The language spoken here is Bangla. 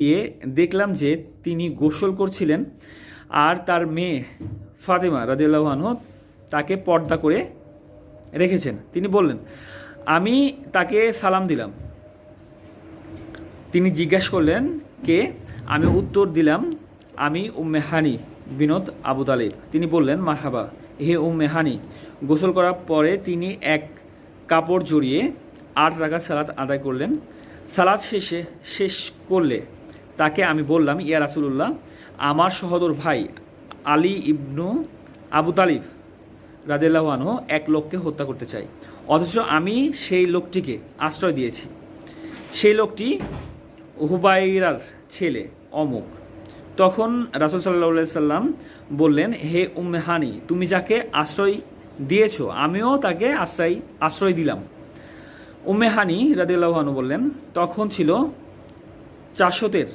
গিয়ে দেখলাম যে তিনি গোসল করছিলেন আর তার মেয়ে ফাতেমা রাদিয়াল্লাহু আনহা তাকে পর্দা করে রেখেছেন। তিনি বললেন, আমি তাকে সালাম দিলাম। তিনি জিজ্ঞাসা করলেন, কে? আমি উত্তর দিলাম, আমি উম্মে হানি বিনত আবু তালিব। তিনি বললেন, মারহাবা হে উম্মে হানি। গোসল করার পরে তিনি এক কাপড় জড়িয়ে 8 রাকাত সালাত আদায় করলেন। সালাত শেষ করলে তাকে আমি বললাম, ইয়া রাসূলুল্লাহ, আমার সহোদর ভাই আলী ইবনু আবু তালিব রাদিয়াল্লাহু আনহু এক লোককে হত্যা করতে চাই, অথচ আমি সেই লোকটিকে আশ্রয় দিয়েছি। সেই লোকটি হুবাইরার ছেলে অমুক। তখন রাসূল সাল্লাল্লাহু আলাইহি সাল্লাম বললেন, হে উম্মে হানি, তুমি যাকে আশ্রয় দিয়েছ আমিও তাকে আশ্রয় দিলাম। উম্মে হানি রাদিয়াল্লাহু আনহু বললেন, তখন ছিল 400